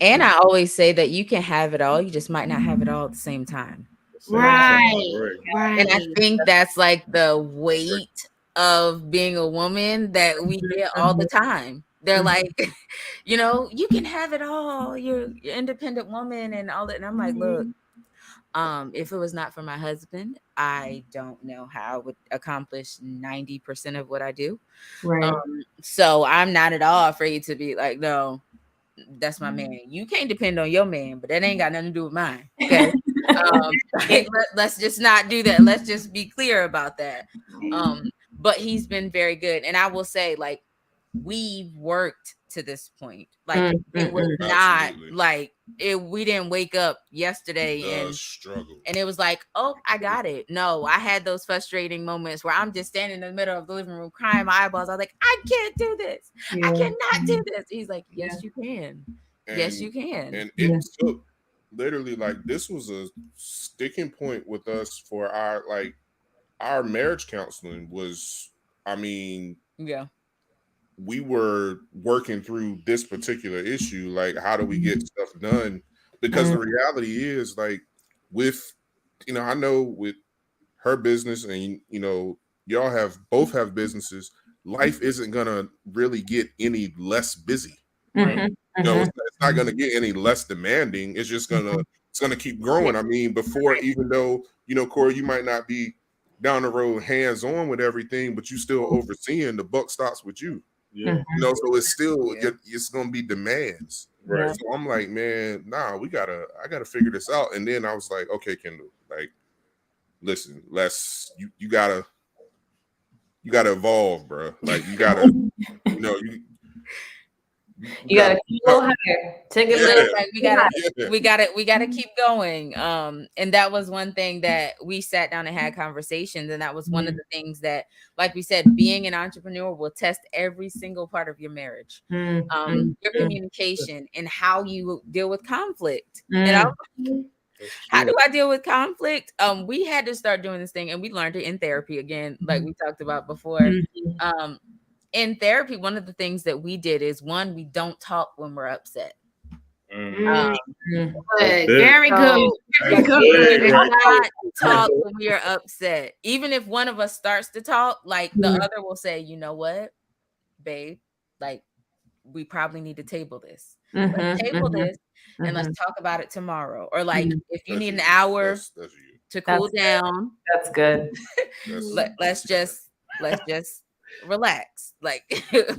And I always say that you can have it all, you just might not have it all at the same time. Right. And I think that's like the weight of being a woman that we get all the time. They're like, you can have it all. You're an independent woman and all that. And I'm like, look, if it was not for my husband, I don't know how I would accomplish 90% of what I do. So I'm not at all afraid to be like, no, that's my man. You can't depend on your man, but that ain't got nothing to do with mine. Okay. Let's just not do that. Let's just be clear about that. But he's been very good. And I will say, like, we've worked to this point. Like, it was not like we didn't wake up yesterday and struggle. And it was like, oh, I got it. No, I had those frustrating moments where I'm just standing in the middle of the living room crying my eyeballs. I was like, I can't do this. I cannot do this. He's like, yes, you can. Yes, you can. And it took literally, like, this was a sticking point with us for our marriage counseling was, we were working through this particular issue. Like, how do we get stuff done? Because the reality is, like, with, I know with her business and, y'all both have businesses, life isn't going to really get any less busy. It's not going to get any less demanding. It's just it's going to keep growing. Before, even though, Corey, you might not be down the road hands-on with everything, but you still overseeing, the buck stops with you. So it's still, it's going to be demands. Right. So I'm like, man, nah, I gotta figure this out. And then I was like, okay, Kendall, like, listen, you gotta evolve, bro. Like, you gotta, You gotta keep a little higher. Take it Yeah. Like we gotta keep going. And that was one thing that we sat down and had conversations, and that was one of the things that, like we said, being an entrepreneur will test every single part of your marriage, your communication and how you deal with conflict. And how do I deal with conflict? We had to start doing this thing, and we learned it in therapy again, like we talked about before. In therapy, one of the things that we did is, one, we don't talk when we're upset. Good. Very good. Very good. We do not talk when we are upset. Even if one of us starts to talk, like the other will say, you know what, babe, like we probably need to table this. Let's table this and let's talk about it tomorrow. Or like if you need an hour to cool down, that's good. Let's just relax. Like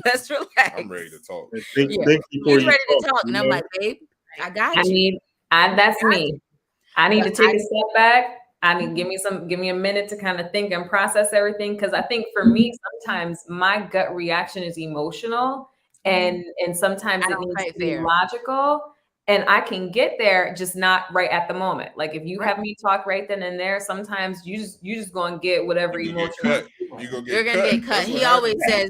let's relax. I'm ready to talk. He's ready to talk, and I'm like, babe, I got you. That's me. I need to take a step back. I need give me a minute to kind of think and process everything, because I think for me sometimes my gut reaction is emotional, and sometimes it needs to be logical. And I can get there, just not right at the moment. Like if you have me talk right then and there, sometimes you just gonna get whatever emotion. You're gonna get cut. He always says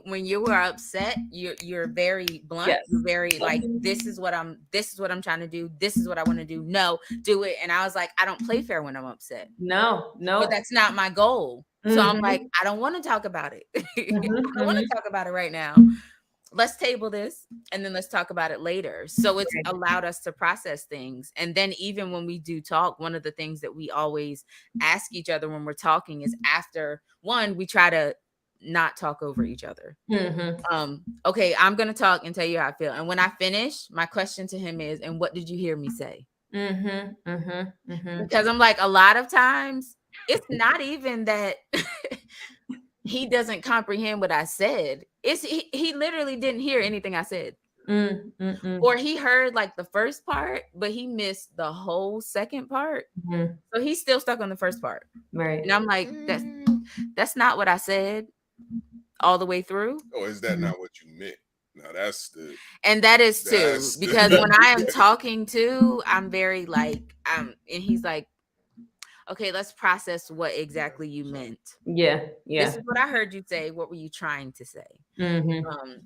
when you are upset, you're very blunt. Yes. You're very like, this is what I'm trying to do. This is what I want to do. No, do it. And I was like, I don't play fair when I'm upset. No. But that's not my goal. So I'm like, I don't want to talk about it. I don't want to talk about it right now. Let's table this and then let's talk about it later. So it's allowed us to process things. And then even when we do talk, one of the things that we always ask each other when we're talking is, after one, we try to not talk over each other. Okay, I'm going to talk and tell you how I feel. And when I finish, my question to him is, and what did you hear me say? Because I'm like, a lot of times it's not even that he doesn't comprehend what I said. He literally didn't hear anything I said. Or he heard like the first part, but he missed the whole second part. So he's still stuck on the first part. Right. And I'm like, that's not what I said all the way through. Oh, is that not what you meant? No, and that is too, because when I am talking to, I'm very like, and he's like, okay, let's process what exactly you meant. Yeah. This is what I heard you say. What were you trying to say?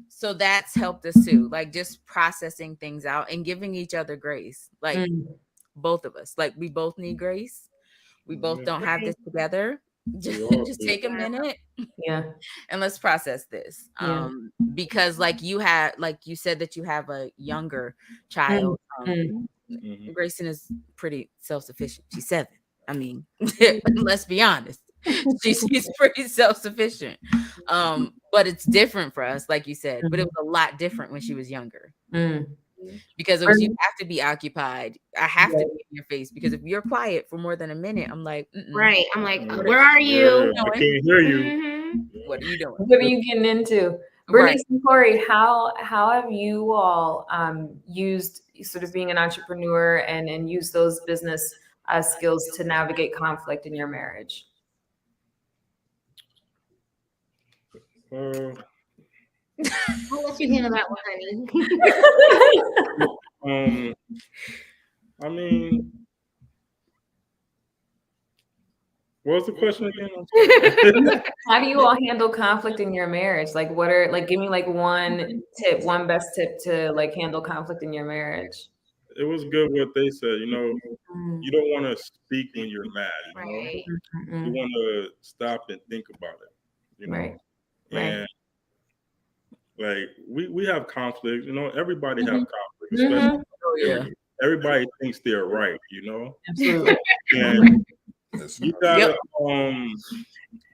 So that's helped us too, like just processing things out and giving each other grace. Like both of us, like we both need grace. We both don't have this together. Just take a minute. And let's process this. Because like you said that you have a younger child. Grayson is pretty self-sufficient. She's 7. I mean, let's be honest. She's pretty self-sufficient. But it's different for us, like you said. But it was a lot different when she was younger. Because it was, you have to be occupied. I have to be in your face, because if you're quiet for more than a minute, I'm like, right. I'm like, where are you? I can't hear you. What are you doing? What are you getting into? Bernice and Corey, how have you all used sort of being an entrepreneur and use those business skills to navigate conflict in your marriage? I'll let you handle that one, honey. I mean, what was the question again? How do you all handle conflict in your marriage? Like, give me like one best tip to like handle conflict in your marriage. It was good what they said. You don't want to speak when you're mad. You want to stop and think about it. Right. And like we have conflict. Everybody have conflict. Especially everybody thinks they're right. Absolutely. And you gotta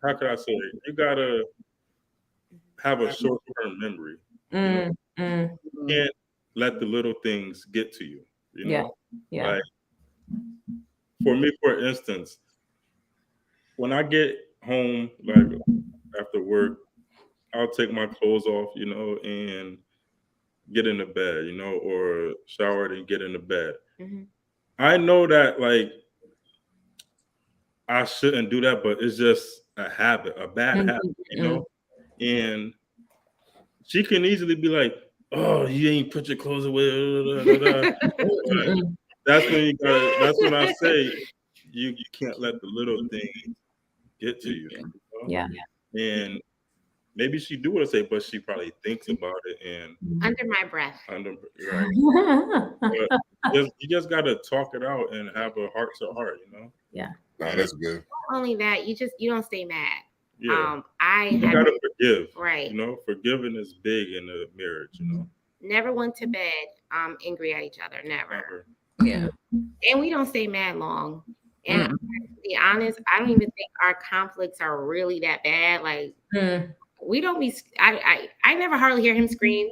how could I say it? You gotta have a short-term memory. You can't let the little things get to you. Like for me, for instance, when I get home, like after work, I'll take my clothes off, and get in the bed, or shower and get in the bed. I know that like I shouldn't do that, but it's just a habit, a bad habit, And she can easily be like, oh, you ain't put your clothes away. Like, that's when you gotta. That's when I say you can't let the little things get to you. You know? Yeah. And maybe she do what I say, but she probably thinks about it and Under my breath. right. But you just gotta talk it out and have a heart to heart. You know. Yeah. No, that's good. Not only that, you don't stay mad. Yeah. I gotta forgive. Right. You know, forgiving is big in a marriage. You know. Never went to bed angry at each other. Never. Yeah. And we don't stay mad long. And to be honest, I don't even think our conflicts are really that bad. Like we don't be. I never hardly hear him scream.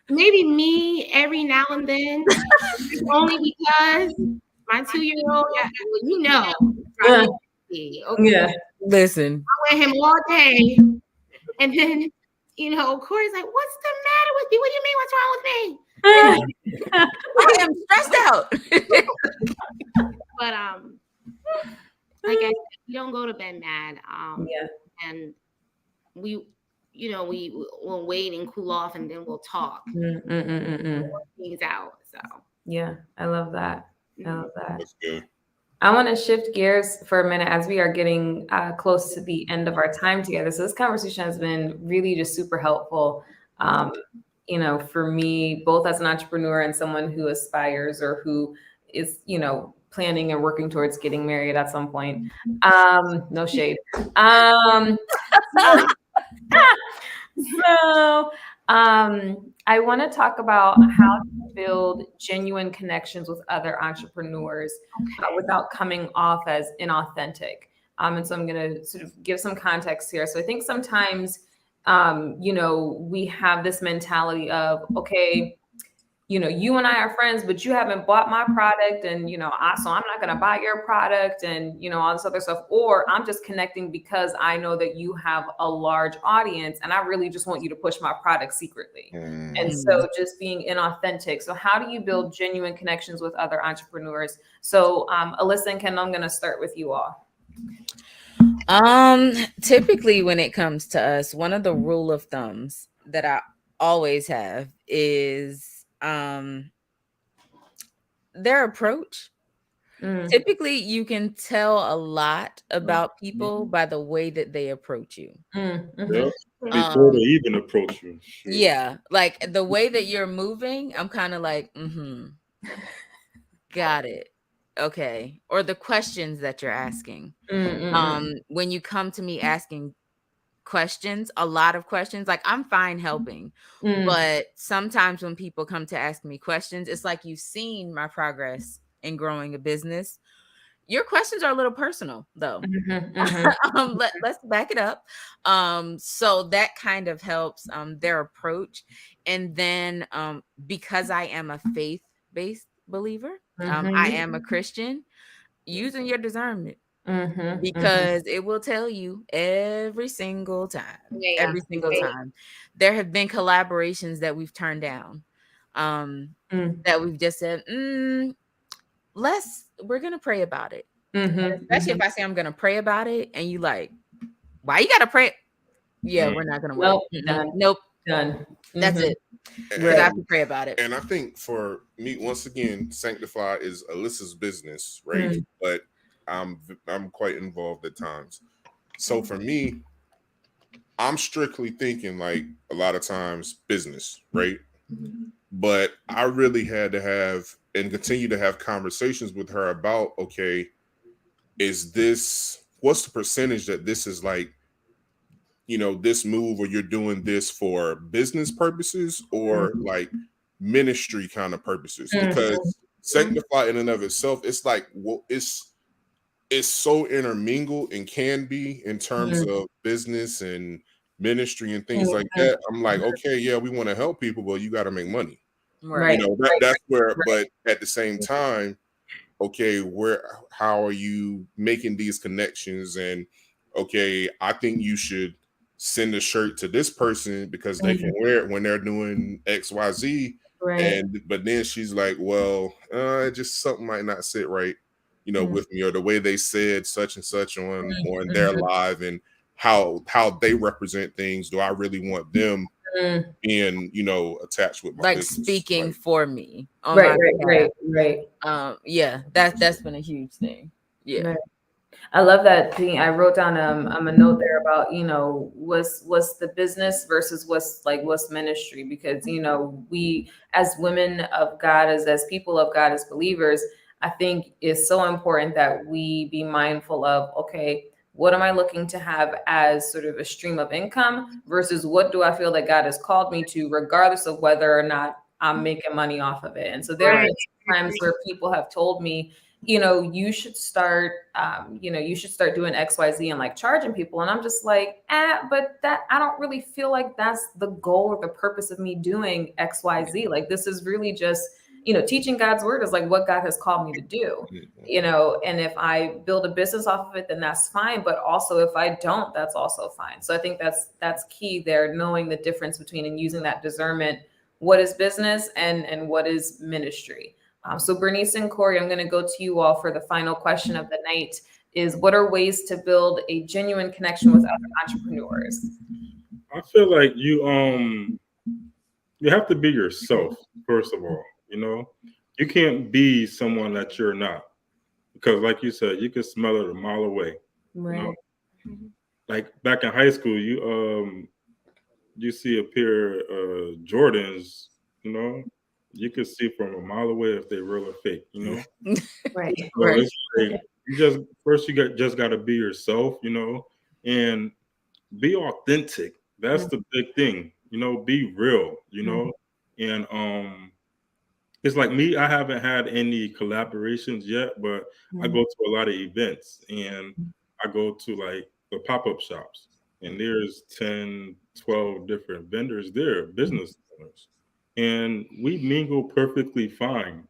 Maybe me every now and then, only because my 2-year-old. Yeah, well, you know. Okay. Yeah. Listen. I want him all day, and then Corey's like, "What's the matter with you? What do you mean? What's wrong with me?" I am stressed out. But like I said, we don't go to bed mad. And we will wait and cool off, and then we'll talk things out. So yeah, I love that. I love that. That's good. I want to shift gears for a minute as we are getting close to the end of our time together. So this conversation has been really just super helpful. For me, both as an entrepreneur and someone who aspires or who is, planning and working towards getting married at some point. No shade. So I want to talk about how to build genuine connections with other entrepreneurs without coming off as inauthentic. And so I'm going to sort of give some context here. So I think sometimes, we have this mentality of, okay, you and I are friends, but you haven't bought my product, and so I'm not going to buy your product, and all this other stuff. Or I'm just connecting because I know that you have a large audience, and I really just want you to push my product secretly. And so just being inauthentic. So how do you build genuine connections with other entrepreneurs? So Alyssa and Kendall, I'm going to start with you all. Typically when it comes to us, one of the rule of thumbs that I always have is their approach. Typically you can tell a lot about people by the way that they approach you. Yep. Before they even approach you. Sure. Yeah, like the way that you're moving, I'm kind of like, got it. Okay. Or the questions that you're asking. When you come to me asking questions, a lot of questions, like I'm fine helping, but sometimes when people come to ask me questions, it's like you've seen my progress in growing a business. Your questions are a little personal though. Let's back it up. So that kind of helps their approach. And then because I am a faith-based believer, I am a Christian, using your discernment. Because it will tell you every single time. There have been collaborations that we've turned down, that we've just said, we're gonna pray about it. Especially if I say I'm gonna pray about it, and you like, why you gotta pray? Yeah, we're not gonna work. Nope, done. That's it. We have to pray about it. And I think for me, once again, Sanctify is Alyssa's business, right? But I'm quite involved at times. So for me, I'm strictly thinking like a lot of times business, right? But I really had to have and continue to have conversations with her about, okay, what's the percentage that this is like, this move, or you're doing this for business purposes or like ministry kind of purposes? Because Sanctify in and of itself, it's like, well, it's so intermingled and can be in terms of business and ministry and things like that. I'm like, okay, yeah, we want to help people, but you got to make money. Right. That's where, but at the same time, okay, how are you making these connections? And okay, I think you should send a shirt to this person because they can wear it when they're doing XYZ. Right. But then she's like, well, just something might not sit right, with me, or the way they said such and such on their live, and how they represent things. Do I really want them being, attached with my like business. speaking Like, for me on Right, my right. yeah, that's been a huge thing. Yeah. Right. I love that thing. I wrote down a note there about, what's the business versus what's ministry, because we as women of God, as people of God, as believers, I think it's so important that we be mindful of, okay, what am I looking to have as sort of a stream of income versus what do I feel that God has called me to, regardless of whether or not I'm making money off of it. And so there have been times where people have told me, you should start, doing XYZ and like charging people. And I'm just like, but that, I don't really feel like that's the goal or the purpose of me doing XYZ. Like, this is really just, teaching God's word is like what God has called me to do, and if I build a business off of it, then that's fine. But also if I don't, that's also fine. So I think that's key there, knowing the difference between and using that discernment, what is business and what is ministry. So Bernice and Corey, I'm going to go to you all for the final question of the night is, what are ways to build a genuine connection with other entrepreneurs? I feel like you have to be yourself, first of all. You can't be someone that you're not, because like you said, you can smell it a mile away. Right. Like back in high school, you see a pair of Jordans, you can see from a mile away if they're real or fake, Right. So it's like, you just got to be yourself, and be authentic. That's the big thing, be real, and it's like me, I haven't had any collaborations yet, but I go to a lot of events and I go to like the pop-up shops, and there's 10, 12 different vendors there, business owners, and we mingle perfectly fine.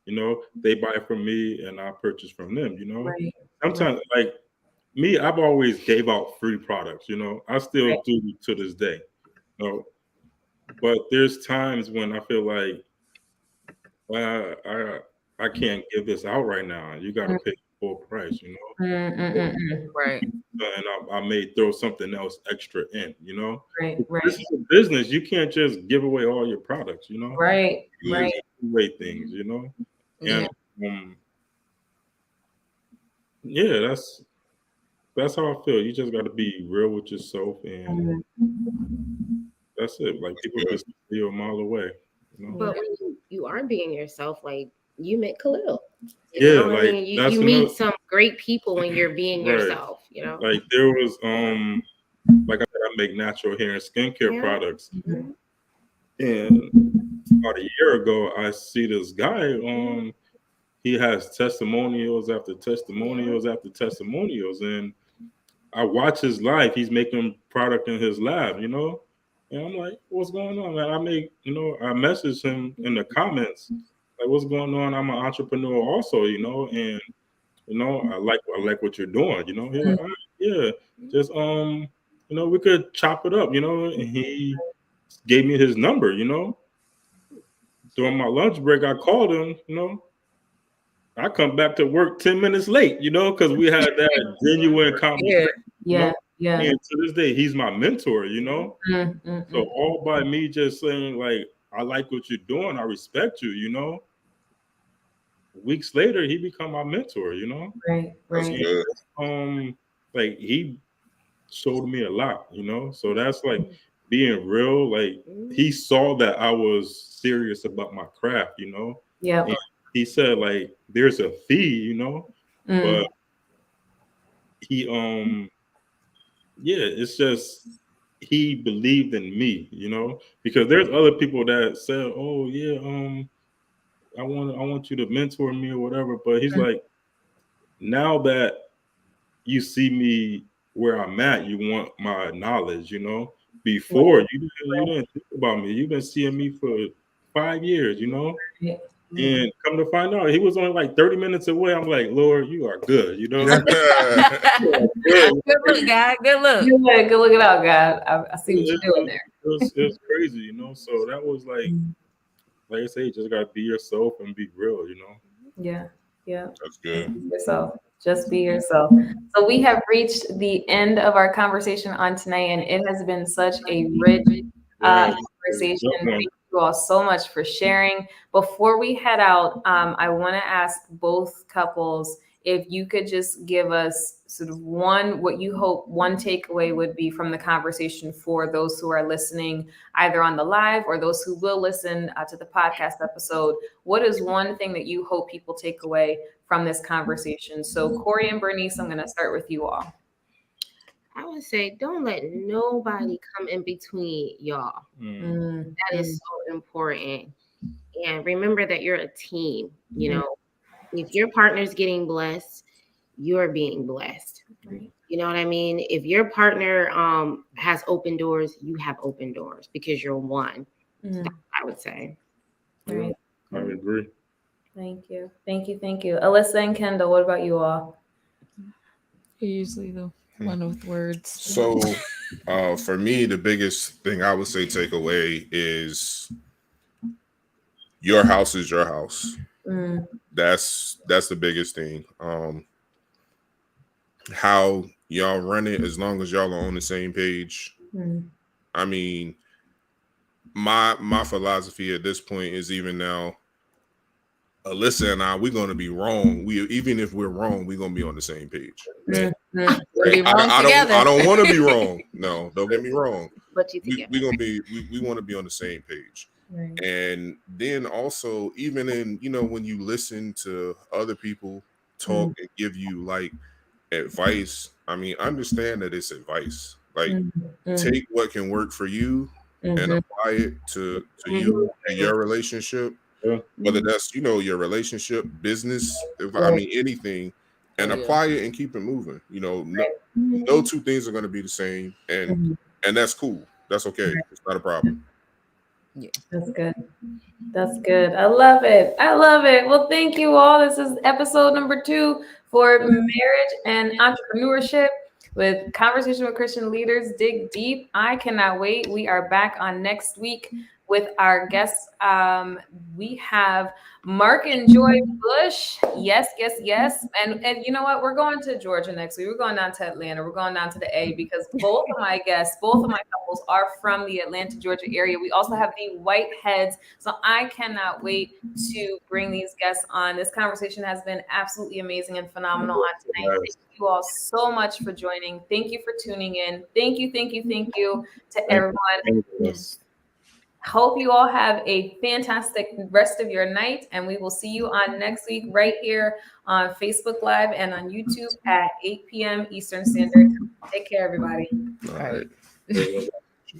They buy from me and I purchase from them. Right. Sometimes, like me, I've always gave out free products. I still do to this day. But there's times when I feel like, well, I can't give this out right now. You got to pay full price. Right. And I may throw something else extra in. Right. This is a business. You can't just give away all your products. Right. Way things. And that's how I feel. You just got to be real with yourself, and that's it. Like, people can see you a mile away. But when you are being yourself, like you met Khalil. You meet some great people when you're being yourself. Like there was like I said, I make natural hair and skincare products, and about a year ago, I see this guy. He has testimonials after testimonials after testimonials, and I watch his life. He's making product in his lab, and I'm like, what's going on, man? I message him in the comments, like, what's going on? I'm an entrepreneur also, and I like what you're doing, He's like, all right, yeah, just we could chop it up, and he gave me his number, During my lunch break, I called him, I come back to work 10 minutes late, because we had that genuine conversation. Yeah. And to this day, he's my mentor, So all by me just saying, like, I like what you're doing, I respect you, weeks later, he become my mentor, Right. That's good. Like, he showed me a lot, So that's like being real. Like, he saw that I was serious about my craft, Yeah. And he said, like, there's a fee, but he it's just he believed in me, because there's other people that said, oh yeah, I want you to mentor me or whatever, but he's like, now that you see me where I'm at, you want my knowledge, before you didn't think about me, you've been seeing me for 5 years, and come to find out, he was only like 30 minutes away. I'm like, Lord, you are good, Good look, God. Good look. Good look it out, God. I see what you're doing there. It was crazy, So that was like I say, you just gotta be yourself and be real, Yeah. That's good. Yourself. Just be yourself. So we have reached the end of our conversation on tonight, and it has been such a rich conversation. Thank you all so much for sharing. Before we head out, I want to ask both couples if you could just give us sort of what you hope one takeaway would be from the conversation for those who are listening, either on the live or those who will listen to the podcast episode. What is one thing that you hope people take away from this conversation? So Corey and Bernice, I'm going to start with you all. I would say don't let nobody come in between y'all. That is so important. And remember that you're a team. You know, if your partner's getting blessed, you're being blessed. You know what I mean? If your partner has open doors, you have open doors because you're one. That's what I would say. Right. I would agree. Thank you. Alyssa and Kendall, what about you all? Usually the one with words. So for me, the biggest thing I would say take away is your house is your house. That's the biggest thing. How y'all run it, as long as y'all are on the same page. I mean, my philosophy at this point is, even now, Alyssa and I, we're going to be wrong. Even if we're wrong, we're going to be on the same page. Right? I don't want to be wrong. No, don't get me wrong. But we want to be on the same page. Right. And then also, even in, when you listen to other people talk and give you like advice, I mean, understand that it's advice. Like, take what can work for you and apply it to you and your relationship. Whether that's, your relationship, business, I mean, anything, and apply it and keep it moving. No two things are going to be the same, and that's cool. That's okay. It's not a problem. Yeah, that's good. I love it. Well, thank you all. This is episode number 2 for Marriage and Entrepreneurship with Conversation with Christian Leaders. Dig Deep. I cannot wait. We are back on next week with our guests. We have Mark and Joy Bush. Yes. And you know what? We're going to Georgia next week. We're going down to Atlanta. We're going down to the A, because both of my couples are from the Atlanta, Georgia area. We also have the Whiteheads. So I cannot wait to bring these guests on. This conversation has been absolutely amazing and phenomenal on tonight. Thank you all so much for joining. Thank you for tuning in. Thank you to everyone. Yes. Hope you all have a fantastic rest of your night, and we will see you on next week right here on Facebook Live and on YouTube at 8 p.m. Eastern Standard Time. Take care, everybody. All right.